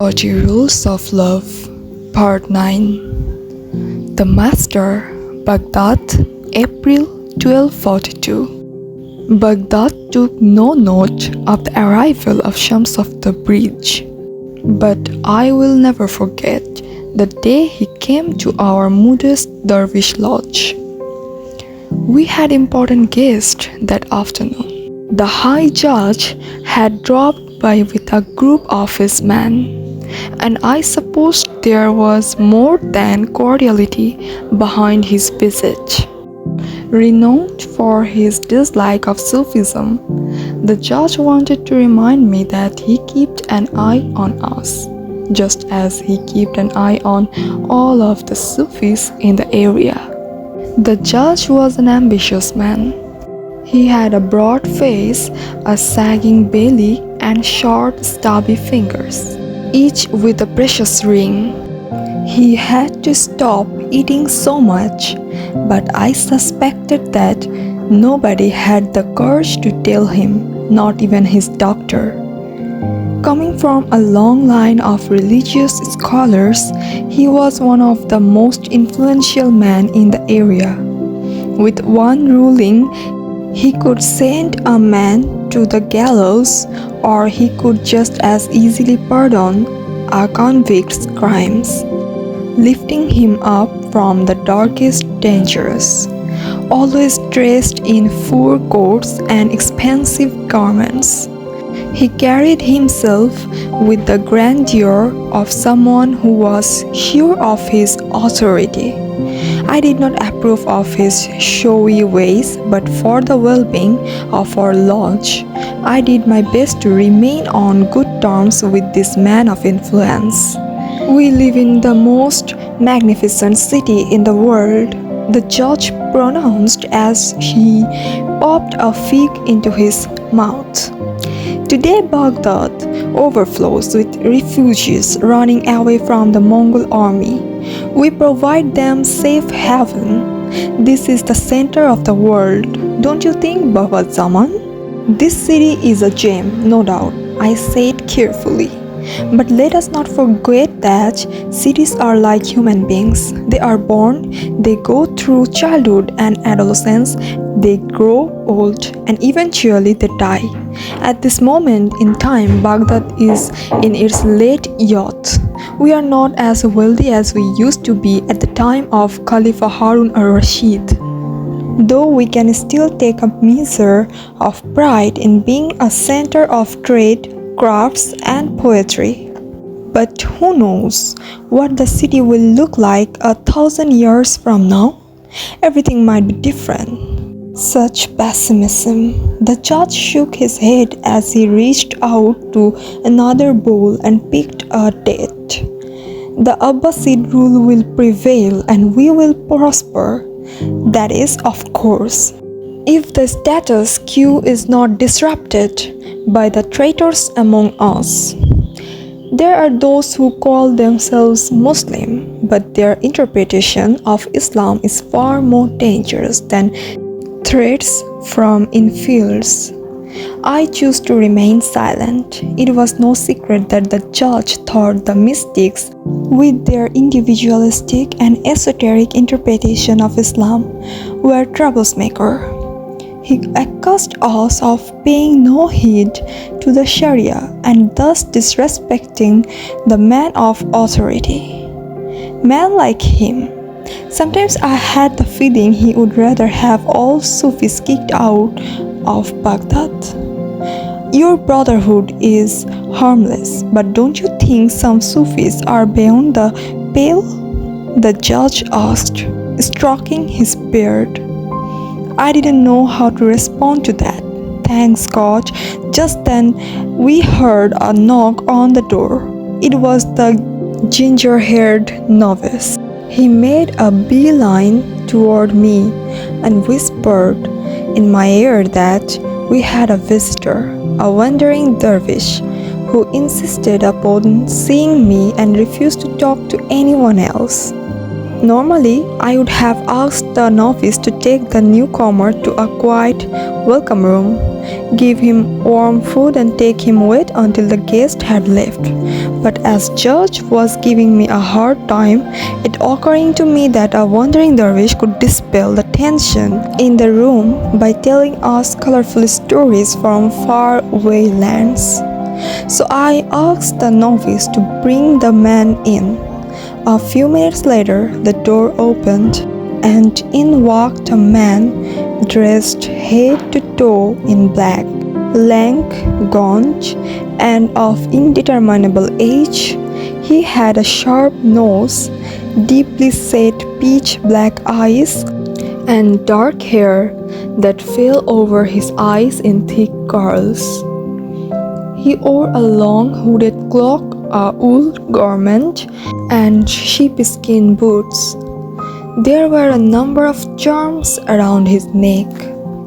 40 Rules of Love, Part 9. The Master, Baghdad, April 1242. Baghdad took no note of the arrival of Shams of the bridge, but I will never forget the day he came to our modest dervish lodge. We had important guests that afternoon. The High Judge had dropped by with a group of his men, and I supposed there was more than cordiality behind his visit. Renowned for his dislike of Sufism, the judge wanted to remind me that he kept an eye on us, just as he kept an eye on all of the Sufis in the area. The judge was an ambitious man. He had a broad face, a sagging belly, and short, stubby fingers, each with a precious ring. He had to stop eating so much, but I suspected that nobody had the courage to tell him, not even his doctor. Coming from a long line of religious scholars, he was one of the most influential men in the area. With one ruling, he could send a man to the gallows, or he could just as easily pardon a convict's crimes, lifting him up from the darkest dangers. Always dressed in fur coats and expensive garments, he carried himself with the grandeur of someone who was sure of his authority. I did not approve of his showy ways, but for the well-being of our lodge, I did my best to remain on good terms with this man of influence. "We live in the most magnificent city in the world," the judge pronounced as he popped a fig into his mouth. "Today Baghdad overflows with refugees running away from the Mongol army. We provide them safe haven. This is the center of the world. Don't you think, Baba Zaman? This city is a gem, no doubt," I said carefully. "But let us not forget that cities are like human beings. They are born, they go through childhood and adolescence, they grow old, and eventually they die. At this moment in time, Baghdad is in its late youth. We are not as wealthy as we used to be at the time of Khalifa Harun al-Rashid, though we can still take a measure of pride in being a center of trade, crafts, and poetry. But who knows what the city will look like 1,000 years from now? Everything might be different." Such pessimism. The judge shook his head as he reached out to another bowl and picked a date. "The Abbasid rule will prevail and we will prosper. That is, of course, if the status quo is not disrupted by the traitors among us. There are those who call themselves Muslim, but their interpretation of Islam is far more dangerous than threats from infidels." I chose to remain silent. It was no secret that the judge thought the mystics, with their individualistic and esoteric interpretation of Islam, were troublemakers. He accused us of paying no heed to the Sharia and thus disrespecting the man of authority. Men like him. Sometimes I had the feeling he would rather have all Sufis kicked out of Baghdad. "Your brotherhood is harmless, but don't you think some Sufis are beyond the pale?" the judge asked, stroking his beard. I didn't know how to respond to that. Thanks God. Just then we heard a knock on the door. It was the ginger-haired novice. He made a beeline toward me and whispered in my ear that we had a visitor, a wandering dervish, who insisted upon seeing me and refused to talk to anyone else. Normally, I would have asked the novice to take the newcomer to a quiet welcome room, give him warm food and take him wait until the guest had left. But as judge was giving me a hard time, it occurring to me that a wandering dervish could dispel the tension in the room by telling us colorful stories from far away lands. So I asked the novice to bring the man in. A few minutes later, the door opened, and in walked a man dressed head to toe in black, lank, gaunt, and of indeterminable age. He had a sharp nose, deeply set pitch-black eyes, and dark hair that fell over his eyes in thick curls. He wore a long hooded cloak, a wool garment, and sheepskin boots. There were a number of charms around his neck.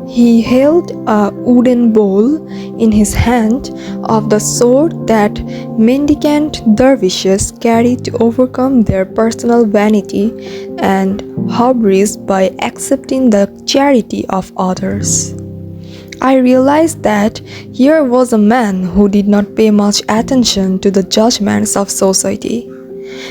He held a wooden bowl in his hand of the sort that mendicant dervishes carry to overcome their personal vanity and hubris by accepting the charity of others. I realized that here was a man who did not pay much attention to the judgments of society.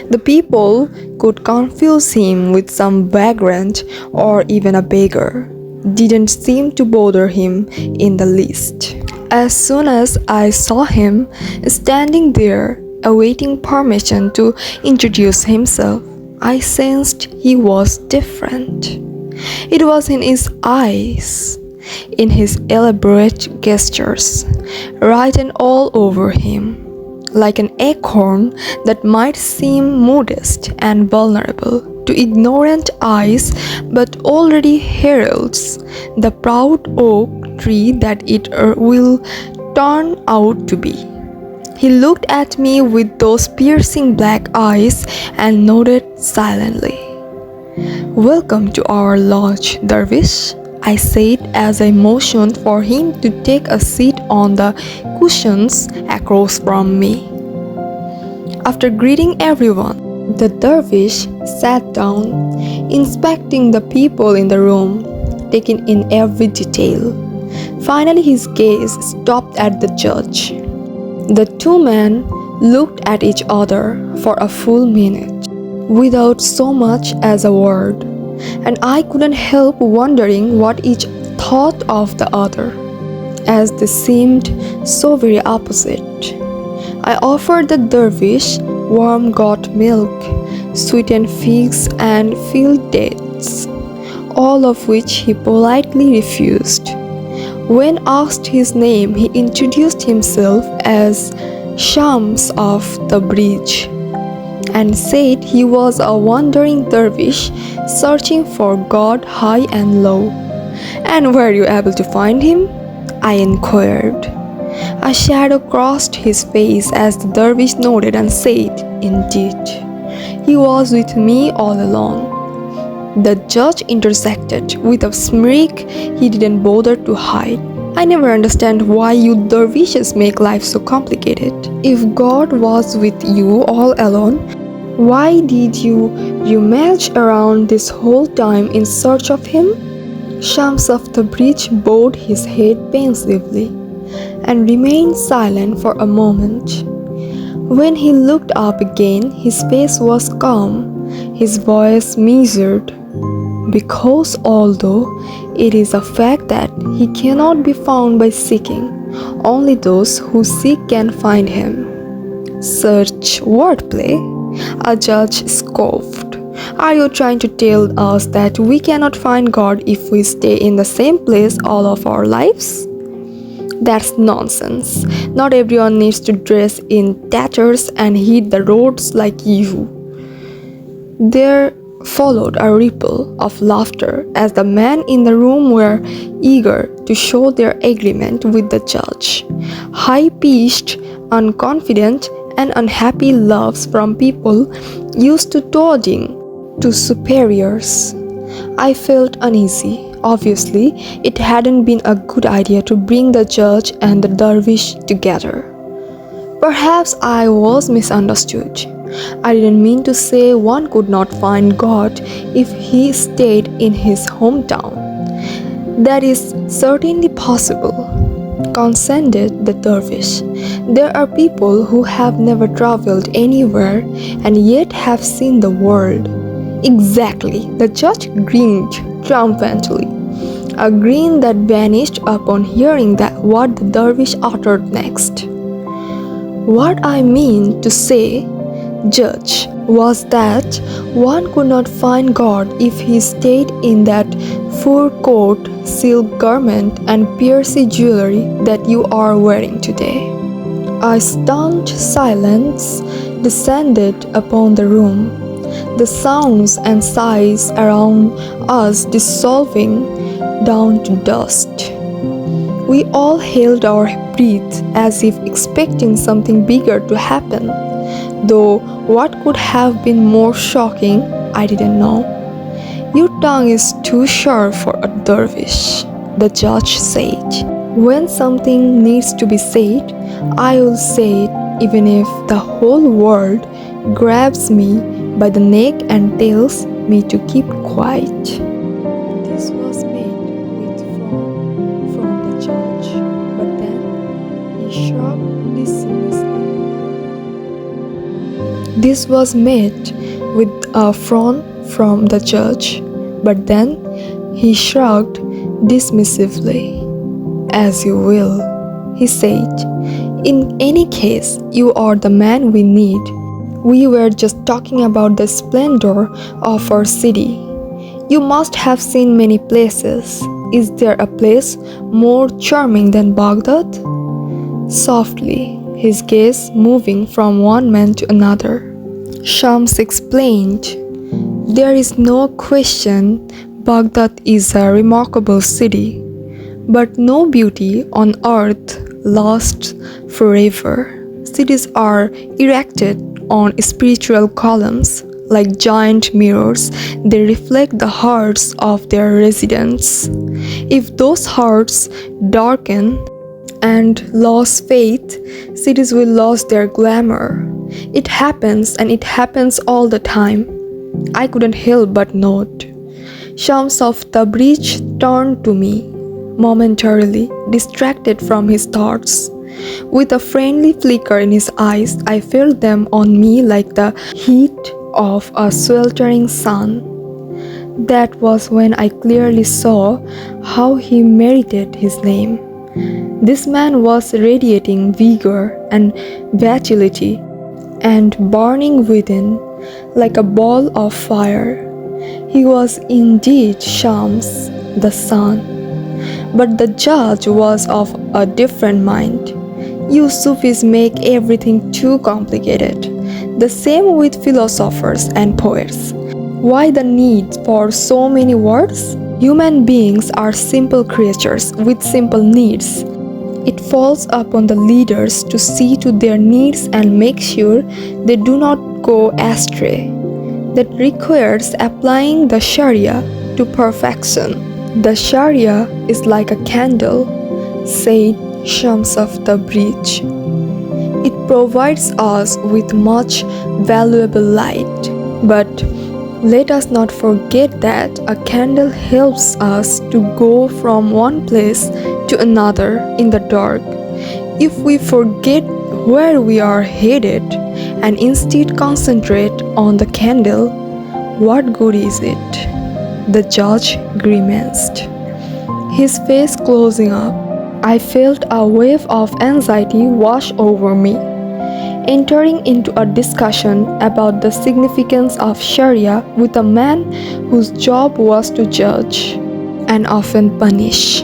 The people could confuse him with some vagrant or even a beggar. Didn't seem to bother him in the least. As soon as I saw him standing there awaiting permission to introduce himself, I sensed he was different. It was in his eyes, in his elaborate gestures, written all over him, like an acorn that might seem modest and vulnerable to ignorant eyes but already heralds the proud oak tree that it will turn out to be. He looked at me with those piercing black eyes and nodded silently. "Welcome to our lodge, Dervish," I said as I motioned for him to take a seat on the cushions across from me. After greeting everyone, the dervish sat down, inspecting the people in the room, taking in every detail. Finally, his gaze stopped at the judge. The two men looked at each other for a full minute, without so much as a word, and I couldn't help wondering what each thought of the other, as they seemed so very opposite. I offered the dervish warm goat milk, sweetened figs, and field dates, all of which he politely refused. When asked his name, he introduced himself as Shams of the Bridge and said he was a wandering dervish searching for God high and low. "And were you able to find him?" I inquired. A shadow crossed his face as the dervish nodded and said, "Indeed, he was with me all along." The judge intersected with a smirk he didn't bother to hide. "I never understand why you dervishes make life so complicated. If God was with you all alone, why did you rummage around this whole time in search of him?" Shams of the Bridge bowed his head pensively and remained silent for a moment. When he looked up again, his face was calm, his voice measured, because although it is a fact that he cannot be found by seeking, only those who seek can find him. "Such wordplay," a judge scoffed. "Are you trying to tell us that we cannot find God if we stay in the same place all of our lives? That's nonsense. Not everyone needs to dress in tatters and hit the roads like you." There followed a ripple of laughter as the men in the room were eager to show their agreement with the judge. High-pitched, unconfident, and unhappy laughs from people used to toadying to superiors. I felt uneasy. Obviously, it hadn't been a good idea to bring the judge and the dervish together. Perhaps I was misunderstood. I didn't mean to say one could not find God if he stayed in his hometown. That is certainly possible, consented the dervish. There are people who have never traveled anywhere and yet have seen the world. Exactly, the judge grinned triumphantly, a grin that vanished upon hearing what the dervish uttered next. What I mean to say, Judge, was that one could not find God if he stayed in that fur coat, silk garment, and piercey jewelry that you are wearing today. A stunned silence descended upon the room, the sounds and sighs around us dissolving down to dust. We all held our breath as if expecting something bigger to happen, though what could have been more shocking, I didn't know. Your tongue is too sharp for a dervish, the judge said. When something needs to be said, I will say it even if the whole world grabs me by the neck and tells me to keep quiet. This was made with frown from the judge, but then he shrugged dismissively. This was met with a frown from the judge, but then he shrugged dismissively. As you will, he said. In any case, you are the man we need. We were just talking about the splendor of our city. You must have seen many places. Is there a place more charming than Baghdad? Softly, his gaze moving from one man to another, Shams explained, there is no question Baghdad is a remarkable city, but no beauty on earth lasts forever. Cities are erected on spiritual columns. Like giant mirrors, they reflect the hearts of their residents. If those hearts darken and lose faith, cities will lose their glamour. It happens, and it happens all the time. I couldn't help but note. Shams of Tabriz turned to me, momentarily distracted from his thoughts. With a friendly flicker in his eyes, I felt them on me like the heat of a sweltering sun. That was when I clearly saw how he merited his name. This man was radiating vigor and vitality, and burning within like a ball of fire. He was indeed Shams, the sun. But the judge was of a different mind. You Sufis make everything too complicated. The same with philosophers and poets. Why the need for so many words? Human beings are simple creatures with simple needs. It falls upon the leaders to see to their needs and make sure they do not go astray. That requires applying the Sharia to perfection. The Sharia is like a candle, said Shams of Tabriz. It provides us with much valuable light. But let us not forget that a candle helps us to go from one place to another in the dark. If we forget where we are headed and instead concentrate on the candle, what good is it? The judge grimaced, his face closing up. I felt a wave of anxiety wash over me. Entering into a discussion about the significance of Sharia with a man whose job was to judge and often punish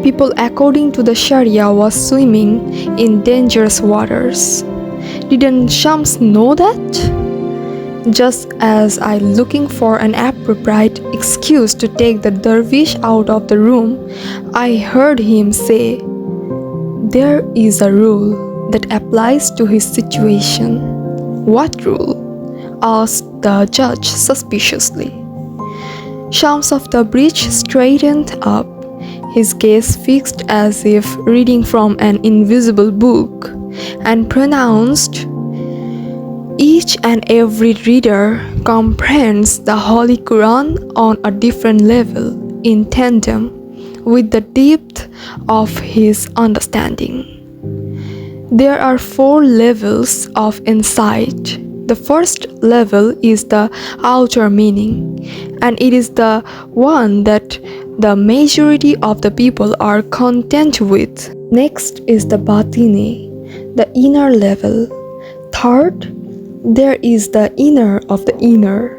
people according to the Sharia was swimming in dangerous waters. Didn't Shams know that? Just as I looking for an appropriate excuse to take the dervish out of the room, I heard him say, there is a rule that applies to his situation. What rule? Asked the judge suspiciously. Shams of Tabriz straightened up, his gaze fixed as if reading from an invisible book, and pronounced, Each and every reader comprehends the Holy Quran on a different level, in tandem with the depth of his understanding. There are 4 levels of insight. The first level is the outer meaning, and it is the one that the majority of the people are content with. Next is the batini, the inner level. Third, there is the inner of the inner.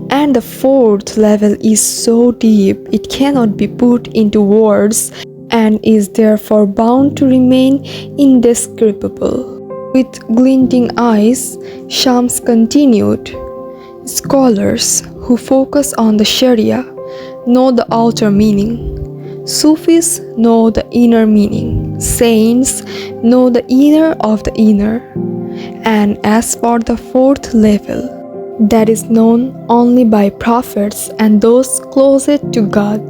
And the fourth level is so deep it cannot be put into words and is therefore bound to remain indescribable. With glinting eyes, Shams continued, "Scholars who focus on the Sharia know the outer meaning. Sufis know the inner meaning. Saints know the inner of the inner. And as for the fourth level, that is known only by prophets and those closest to God."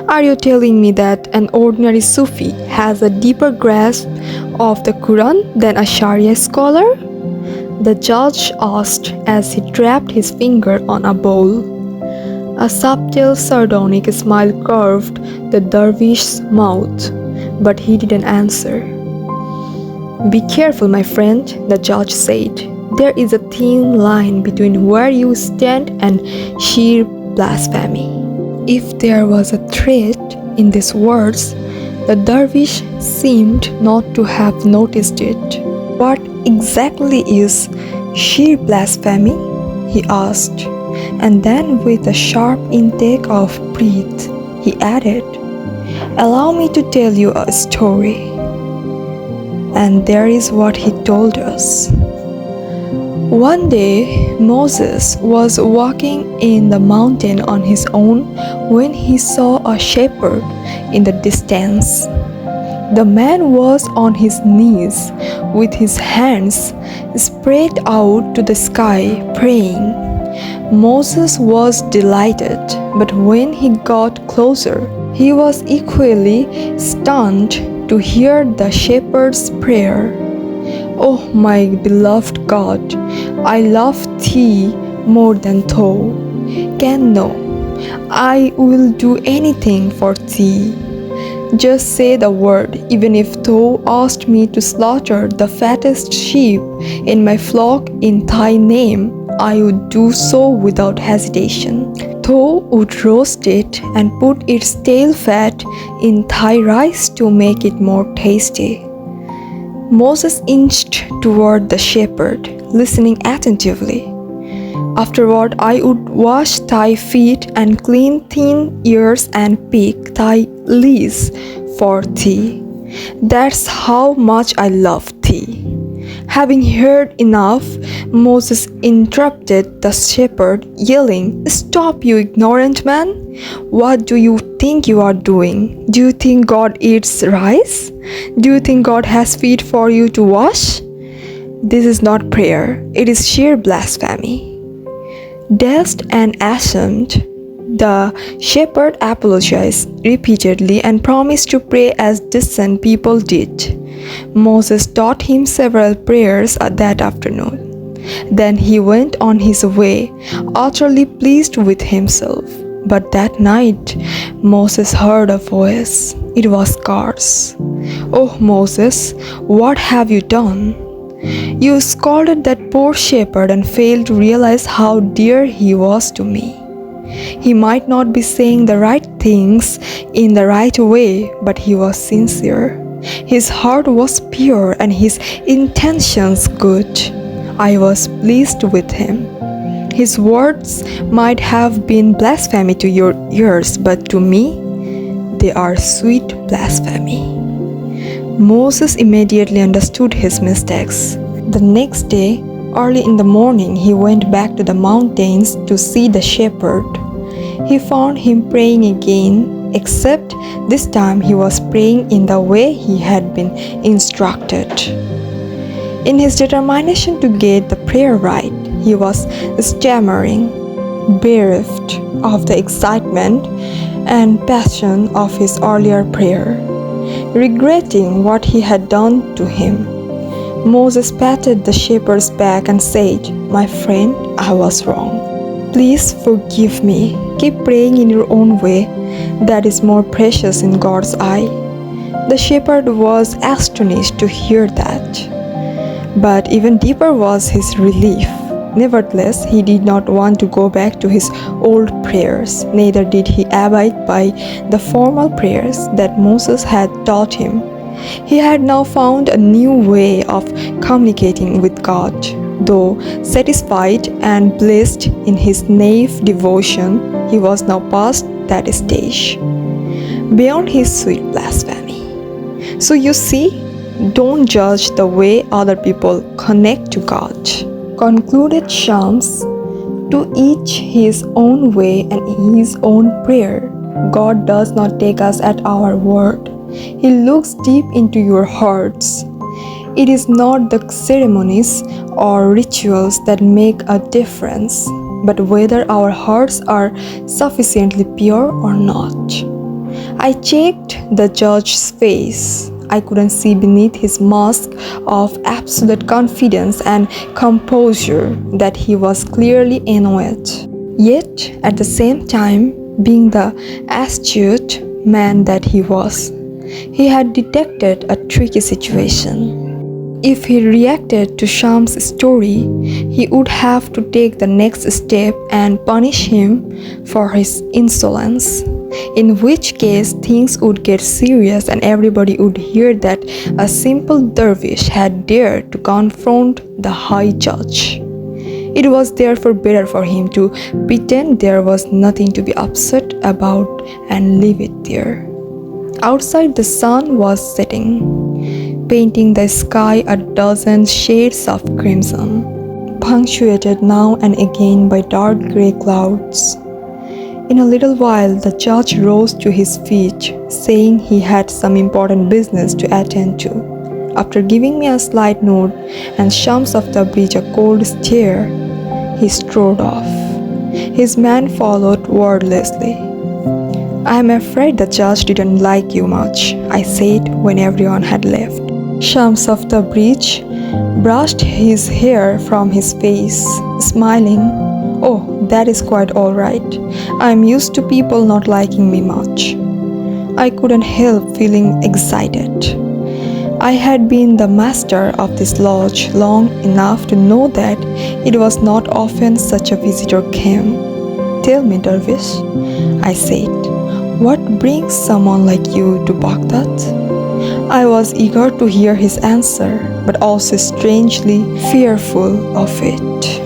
Are you telling me that an ordinary Sufi has a deeper grasp of the Quran than a Sharia scholar? The judge asked as he tapped his finger on a bowl. A subtle sardonic smile curved the dervish's mouth, but he didn't answer. "Be careful, my friend," the judge said. "There is a thin line between where you stand and sheer blasphemy." If there was a threat in these words, the dervish seemed not to have noticed it. "What exactly is sheer blasphemy?" he asked, and then with a sharp intake of breath, he added, "Allow me to tell you a story." And there is what he told us. One day, Moses was walking in the mountain on his own when he saw a shepherd in the distance. The man was on his knees with his hands spread out to the sky, praying. Moses was delighted, but when he got closer, he was equally stunned to hear the shepherd's prayer. "Oh my beloved God, I love thee more than thou can know. I will do anything for thee. Just say the word, even if thou asked me to slaughter the fattest sheep in my flock in thy name, I would do so without hesitation. Thou would roast it and put its tail fat in thy rice to make it more tasty." Moses inched toward the shepherd, listening attentively. "Afterward I would wash thy feet and clean thine ears and pick thy lees for thee. That's how much I love thee." Having heard enough, Moses interrupted the shepherd, yelling, "Stop, you ignorant man! What do you think you are doing? Do you think God eats rice? Do you think God has feet for you to wash? This is not prayer, it is sheer blasphemy." Dazed and ashamed, the shepherd apologized repeatedly and promised to pray as decent people did. Moses taught him several prayers that afternoon. Then he went on his way, utterly pleased with himself. But that night, Moses heard a voice. It was God's. "Oh Moses, what have you done? You scolded that poor shepherd and failed to realize how dear he was to me. He might not be saying the right things in the right way, but he was sincere. His heart was pure and his intentions good. I was pleased with him. His words might have been blasphemy to your ears, but to me, they are sweet blasphemy." Moses immediately understood his mistakes. The next day, early in the morning, he went back to the mountains to see the shepherd. He found him praying again, except this time he was praying in the way he had been instructed. In his determination to get the prayer right, he was stammering, bereft of the excitement and passion of his earlier prayer, regretting what he had done to him. Moses patted the shepherd's back and said, "My friend, I was wrong. Please forgive me. Keep praying in your own way. That is more precious in God's eye." The shepherd was astonished to hear that. But even deeper was his relief. Nevertheless, he did not want to go back to his old prayers. Neither did he abide by the formal prayers that Moses had taught him. He had now found a new way of communicating with God. Though satisfied and blessed in his naive devotion, he was now past that stage, beyond his sweet blasphemy. So you see, don't judge the way other people connect to God. Concluded Shams, to each his own way and his own prayer. God does not take us at our word. He looks deep into your hearts. It is not the ceremonies or rituals that make a difference, but whether our hearts are sufficiently pure or not. I checked the judge's face. I couldn't see beneath his mask of absolute confidence and composure that he was clearly annoyed. Yet, at the same time, being the astute man that he was, he had detected a tricky situation. If he reacted to Sham's story, he would have to take the next step and punish him for his insolence, in which case things would get serious and everybody would hear that a simple dervish had dared to confront the high judge. It was therefore better for him to pretend there was nothing to be upset about and leave it there. Outside, the sun was setting, painting the sky a dozen shades of crimson, punctuated now and again by dark grey clouds. In a little while, the judge rose to his feet, saying he had some important business to attend to. After giving me a slight nod and Shams of the bridge a cold stare, he strode off. His man followed wordlessly. "I am afraid the judge didn't like you much," I said when everyone had left. Shams of the bridge brushed his hair from his face, smiling. "Oh, that is quite all right. I am used to people not liking me much." I couldn't help feeling excited. I had been the master of this lodge long enough to know that it was not often such a visitor came. "Tell me, Dervish," I said, "what brings someone like you to Baghdad?" I was eager to hear his answer, but also strangely fearful of it.